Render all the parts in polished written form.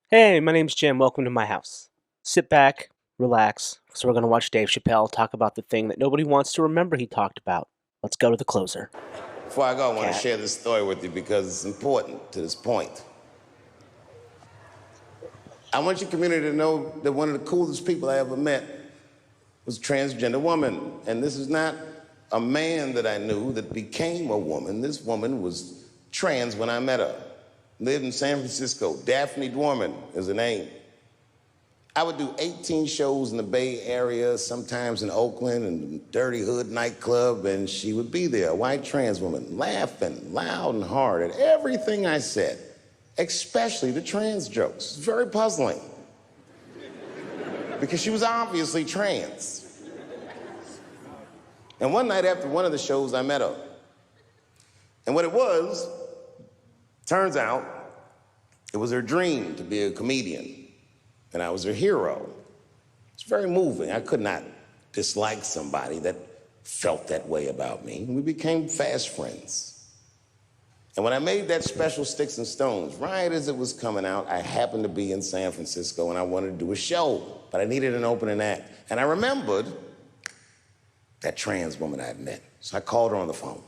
Hey, my name's Jim. Welcome to my house. Sit back, relax, because we're going to watch Dave Chappelle talk about the thing that nobody wants to remember he talked about. Let's go to the closer. Before I go, I want to Cat. share this story with you because it's important to this point. I want your community to know that one of the coolest people I ever met was a transgender woman. And this is not a man that I knew that became a woman. This woman was trans when I met her. Lived in San Francisco. Daphne Dorman is her name. I would do 18 shows in the Bay Area, sometimes in Oakland and Dirty Hood nightclub, and she would be there, a white trans woman, laughing loud and hard at everything I said, especially the trans jokes. It's very puzzling because she was obviously trans. And one night after one of the shows, I met her. And what it was, turns out, it was her dream to be a comedian. And I was her hero. It's very moving. I could not dislike somebody that felt that way about me. We became fast friends. And when I made that special Sticks and Stones, right as it was coming out, I happened to be in San Francisco and I wanted to do a show, but I needed an opening act. And I remembered that trans woman I had met. So I called her on the phone.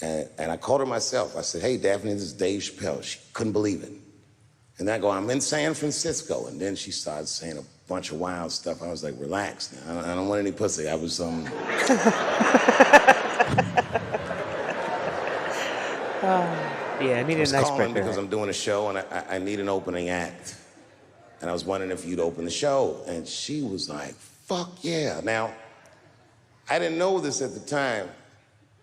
And I called her myself. I said, hey, Daphne, this is Dave Chappelle. She couldn't believe it. And I go, I'm in San Francisco. And then she started saying a bunch of wild stuff. I was like, relax now. I don't want any pussy. I was, Yeah, I need a nice calling break. because I'm doing a show and I need an opening act. And I was wondering if you'd open the show. And she was like, fuck yeah. Now, I didn't know this at the time,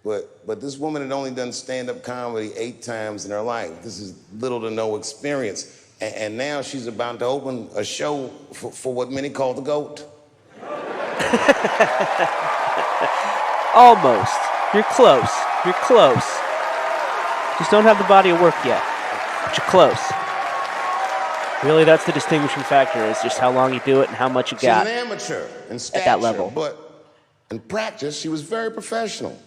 but this woman had only done stand-up comedy 8 times in her life. This is little to no experience. And now she's about to open a show for what many call the GOAT. Almost. You're close. You're close. Just don't have the body of work yet. But you're close. Really, that's the distinguishing factor, is just how long you do it and how much you got. She's an amateur in stature, at that level. But in practice, she was very professional.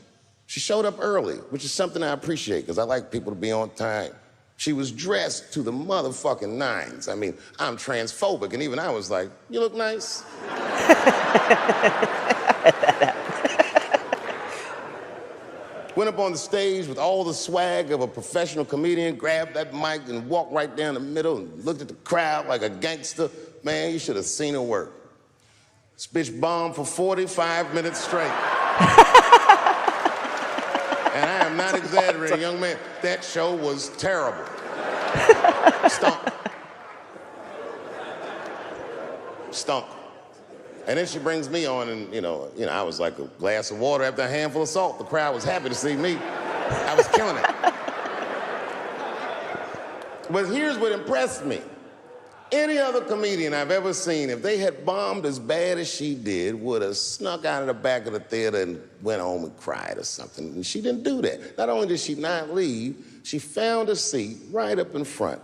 She showed up early, which is something I appreciate, because I like people to be on time. She was dressed to the motherfucking nines. I mean, I'm transphobic, and even I was like, you look nice. Went up on the stage with all the swag of a professional comedian, grabbed that mic and walked right down the middle and looked at the crowd like a gangster. Man, you should have seen her work. This bitch bombed for 45 minutes straight. And I am not exaggerating, young man. That show was terrible. Stunk. Stunk. And then she brings me on, and you know, I was like a glass of water after a handful of salt. The crowd was happy to see me. I was killing it. But here's what impressed me. Any other comedian I've ever seen, if they had bombed as bad as she did, would have snuck out of the back of the theater and went home and cried or something. And she didn't do that. Not only did she not leave, she found a seat right up in front.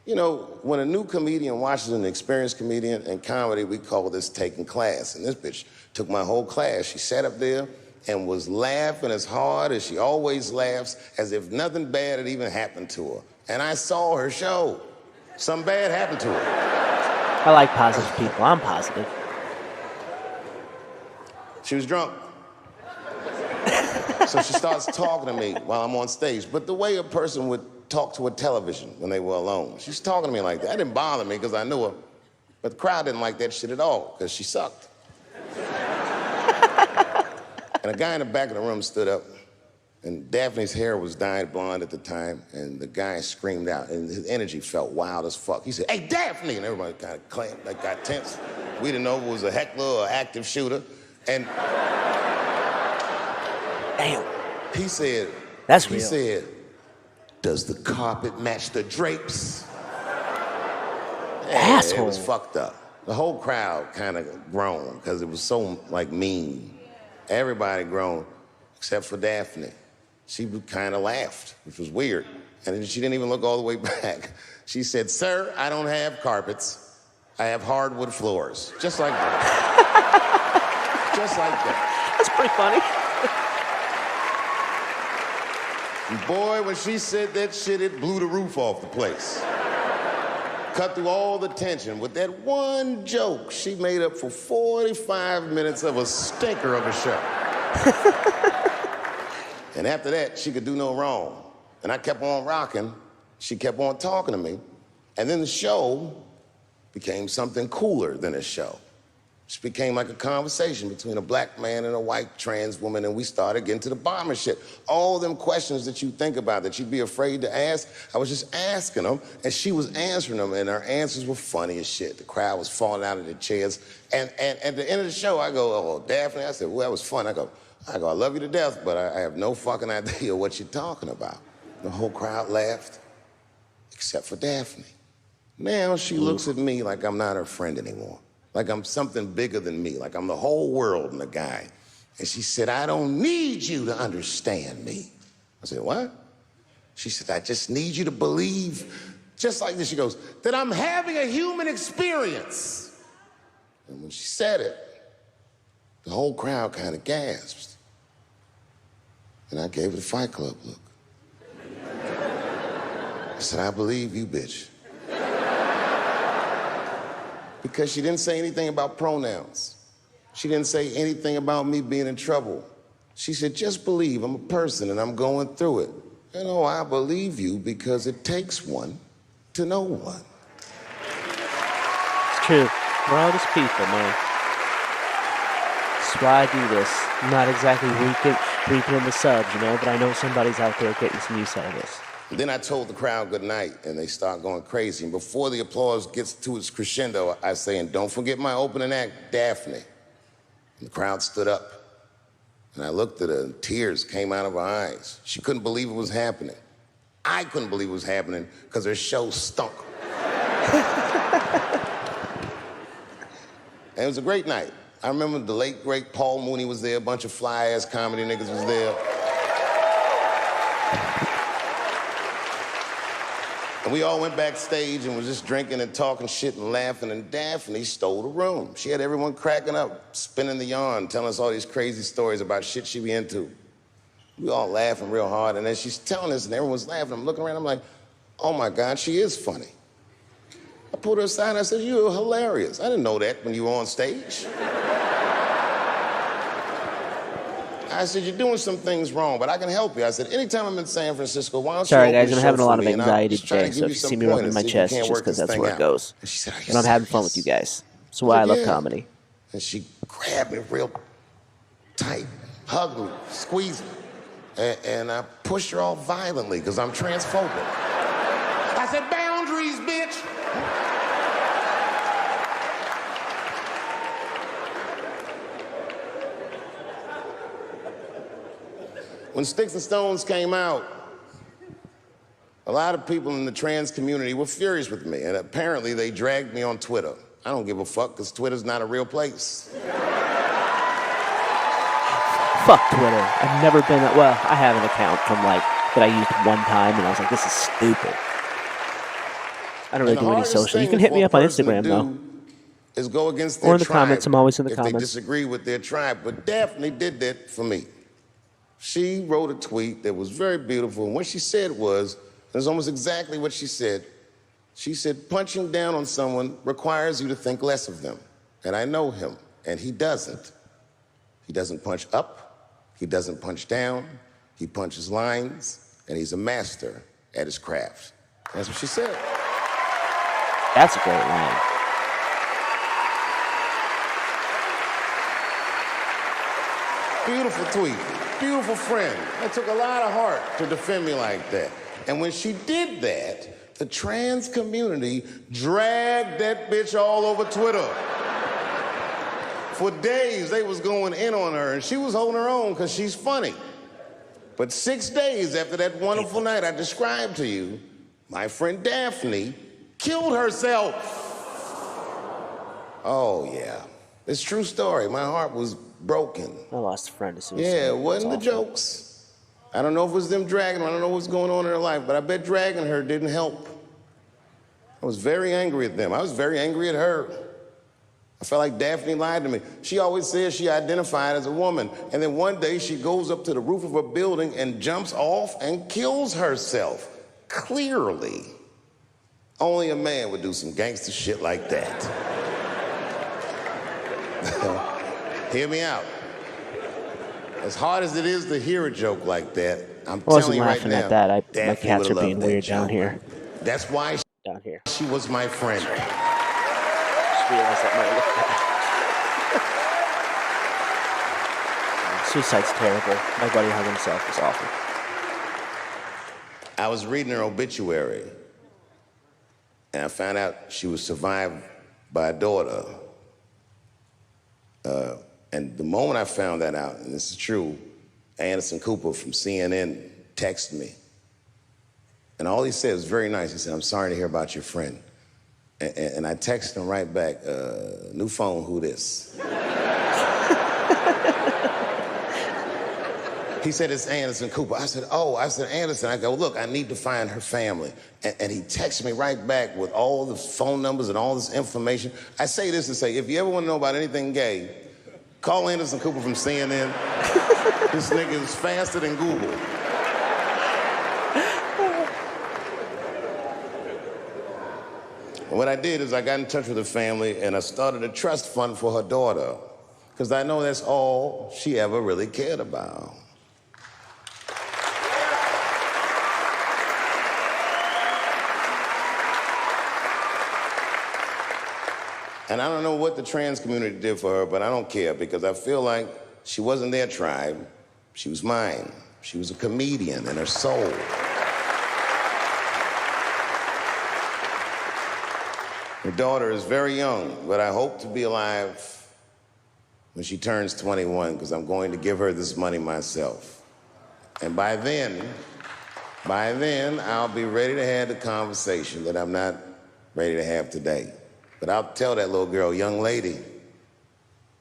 You know, when a new comedian watches an experienced comedian in comedy, we call this taking class. And this bitch took my whole class. She sat up there and was laughing as hard as she always laughs, as if nothing bad had even happened to her. And I saw her show. Something bad happened to her. I like positive people. I'm positive. She was drunk. So she starts talking to me while I'm on stage. But the way a person would talk to a television when they were alone. She's talking to me like that. That didn't bother me because I knew her. But the crowd didn't like that shit at all because she sucked. And a guy in the back of the room stood up, and Daphne's hair was dyed blonde at the time, and the guy screamed out, and his energy felt wild as fuck. He said, hey, Daphne! And everybody kind of clamped, like got tense. We didn't know if it was a heckler or active shooter. And Damn. he said, That's real. He said, does the carpet match the drapes? Asshole. It was fucked up. The whole crowd kind of groaned because it was so, like, mean. Everybody groaned except for Daphne. She kind of laughed, which was weird. And then she didn't even look all the way back. She said, sir, I don't have carpets. I have hardwood floors. Just like that. Just like that. That's pretty funny. And boy, when she said that shit, it blew the roof off the place. cut through all the tension. With that one joke, she made up for 45 minutes of a stinker of a show. And after that, she could do no wrong. And I kept on rocking. She kept on talking to me. And then the show became something cooler than a show. It became like a conversation between a black man and a white trans woman, and we started getting to the bomber shit. All them questions that you think about that you'd be afraid to ask, I was just asking them, and she was answering them, and her answers were funny as shit. The crowd was falling out of their chairs. And at the end of the show, I go, oh, Daphne, I said, well, that was fun. I go, I love you to death, but I have no fucking idea what you're talking about. The whole crowd laughed, except for Daphne. Now she looks at me like I'm not her friend anymore. Like I'm something bigger than me, like I'm the whole world and a guy. And she said, I don't need you to understand me. I said, what? She said, I just need you to believe, just like this, she goes, that I'm having a human experience. And when she said it, the whole crowd kind of gasped. And I gave her the Fight Club look. I said, I believe you, bitch. Because she didn't say anything about pronouns. She didn't say anything about me being in trouble. She said, just believe I'm a person and I'm going through it. And oh, I believe you because it takes one to know one. It's true. We're all just people, man. That's why I do this. I'm not exactly reaping in the subs, you know, but I know somebody's out there getting some use out of this. Then I told the crowd good night, and they start going crazy. And before the applause gets to its crescendo, I say, and don't forget my opening act, Daphne. And the crowd stood up. And I looked at her, and tears came out of her eyes. She couldn't believe it was happening. I couldn't believe it was happening because her show stunk. And it was a great night. I remember the late, great Paul Mooney was there, a bunch of fly-ass comedy niggas was there. And we all went backstage and was just drinking and talking shit and laughing, and Daphne stole the room. She had everyone cracking up, spinning the yarn, telling us all these crazy stories about shit she be into. We all laughing real hard, and as she's telling us and everyone's laughing, I'm looking around, I'm like, oh my God, she is funny. I pulled her aside and I said, you're hilarious. I didn't know that when you were on stage. I said, you're doing some things wrong, but I can help you. I said, anytime I'm in San Francisco, why don't Sorry, you guys, I'm having a lot of me, and anxiety just try to today, give so if you some see me rubbing pointers, my see if you chest, can't just work because this that's thing where it out. goes. And she said, are you And I'm having fun serious? with you guys. That's I why I said, love yeah. comedy. And she grabbed me real tight, hugged me, squeezed me. And I pushed her off violently because I'm transphobic. I said, boundaries, bitch. When Sticks and Stones came out, a lot of people in the trans community were furious with me, and apparently they dragged me on Twitter. I don't give a fuck, because Twitter's not a real place. Fuck Twitter. I've never been, well, I have an account from that I used one time, and I was like, this is stupid. I don't really do any social. You can hit me up on Instagram, though. Is go against their Or in the tribe comments. I'm always in the if comments. they disagree with their tribe. But Daphne did that for me. She wrote a tweet that was very beautiful, and what she said was, it was almost exactly what she said. She said, punching down on someone requires you to think less of them. And I know him, and he doesn't. He doesn't punch up, he doesn't punch down, he punches lines, and he's a master at his craft. That's what she said. That's a great line. Beautiful tweet, beautiful friend. It took a lot of heart to defend me like that. And when she did that, the trans community dragged that bitch all over Twitter. For days, they was going in on her, and she was holding her own because she's funny. But 6 days after that wonderful night I described to you, my friend Daphne killed herself. Oh, yeah. It's a true story. My heart was broken. I lost a friend to suicide. Yeah, it wasn't the It's awful. jokes. I don't know if it was them dragging her. I don't know what's going on in her life, but I bet dragging her didn't help. I was very angry at them. I was very angry at her. I felt like Daphne lied to me. She always says she identified as a woman, and then one day she goes up to the roof of a building and jumps off and kills herself. Clearly, Only a man would do some gangster shit like that. Hear me out. As hard as it is to hear a joke like that, I'm I wasn't telling you right laughing at now, that. My Daphne would cats are have being loved that weird down joke. here. That's why Down here. she was my friend. Just realized that might look bad. Suicide's terrible. My buddy hung himself. It's awful. I was reading her obituary, and I found out she was survived by a daughter. And the moment I found that out, and this is true, Anderson Cooper from CNN texted me. And all he said was very nice. He said, "I'm sorry to hear about your friend." And I texted him right back, "New phone, who this?" He said, "It's Anderson Cooper." I said, "Oh," I said, "Anderson." I go, "Look, I need to find her family." And he texted me right back with all the phone numbers and all this information. I say this to say, if you ever want to know about anything gay, call Anderson Cooper from CNN. This nigga is faster than Google. And what I did is I got in touch with her family and I started a trust fund for her daughter, because I know that's all she ever really cared about. And I don't know what the trans community did for her, but I don't care, because I feel like she wasn't their tribe. She was mine. She was a comedian in her soul. Her daughter is very young, but I hope to be alive when she turns 21, because I'm going to give her this money myself. And by then, I'll be ready to have the conversation that I'm not ready to have today. But I'll tell that little girl, "Young lady,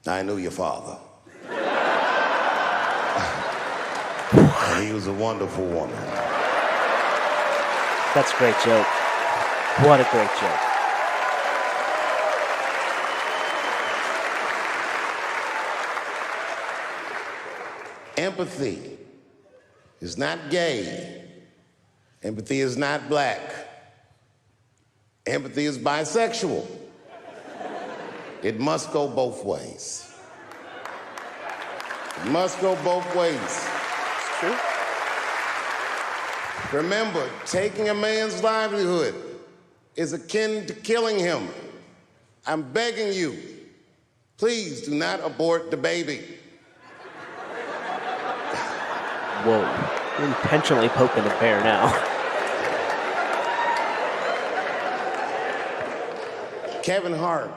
I knew your father. And he was a wonderful woman." That's a great joke. What a great joke. Empathy is not gay. Empathy is not black. Empathy is bisexual. It must go both ways. It must go both ways. It's true. Remember, taking a man's livelihood is akin to killing him. I'm begging you, please do not abort the baby. Whoa. You're intentionally poking the bear now. Kevin Hart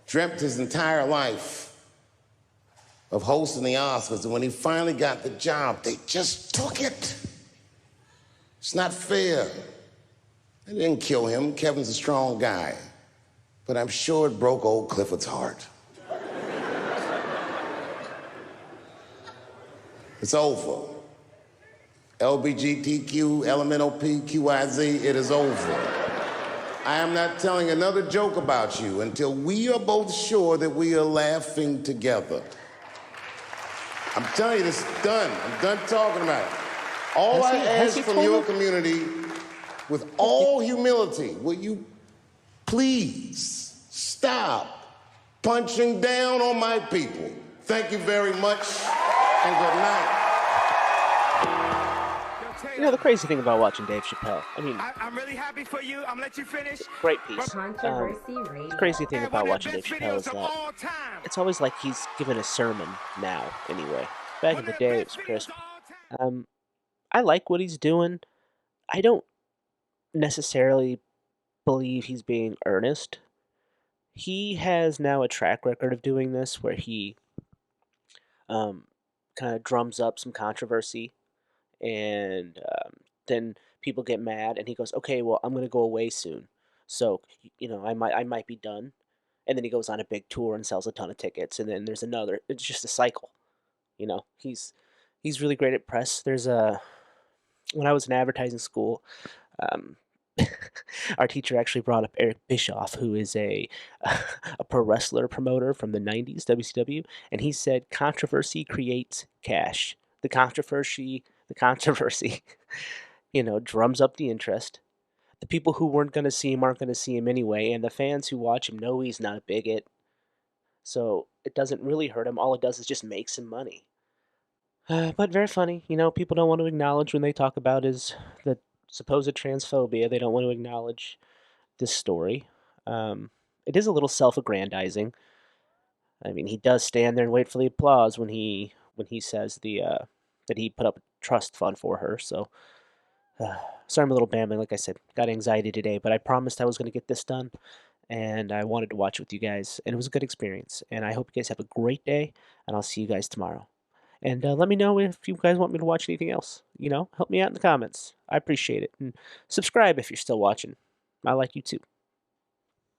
dreamt his entire life of hosting the Oscars, and when he finally got the job, they just took it. It's not fair. They didn't kill him. Kevin's a strong guy. But I'm sure it broke old Clifford's heart. It's over. LBGTQ, LMNOP, QIZ, it is over. I am not telling another joke about you until we are both sure that we are laughing together. I'm telling you, this is done. I'm done talking about it. All I ask from your community, with all humility, will you please stop punching down on my people? Thank you very much, and good night. You know, the crazy thing about watching Dave Chappelle, I mean, I'm really happy for you. I'm gonna let you finish. great piece. Controversy The Radio. crazy thing about watching Dave Chappelle is of that all time. it's always like he's giving a sermon now, anyway. Back in the day, it was crisp. I like what he's doing. I don't necessarily believe he's being earnest. He has now a track record of doing this where he um, kind of drums up some controversy and then people get mad and he goes, "Okay, well, I'm going to go away soon. So, I might be done." And then he goes on a big tour and sells a ton of tickets and then there's another. It's just a cycle. He's really great at press. When I was in advertising school, um, our teacher actually brought up Eric Bischoff, who is a a pro wrestler promoter from the '90s, WCW, and he said controversy creates cash. The controversy, drums up the interest. The people who weren't going to see him aren't going to see him anyway, and the fans who watch him know he's not a bigot, so it doesn't really hurt him. All it does is just make some money. But very funny, people don't want to acknowledge when they talk about his the supposed transphobia. They don't want to acknowledge this story. Um, it is a little self-aggrandizing. I mean, he does stand there and wait for the applause when he says that he put up a trust fund for her. So, sorry, I'm a little bambling. Like I said, got anxiety today, but I promised I was going to get this done, and I wanted to watch it with you guys, and it was a good experience. And I hope you guys have a great day, and I'll see you guys tomorrow. And let me know if you guys want me to watch anything else. Help me out in the comments. I appreciate it. And subscribe if you're still watching. I like you too.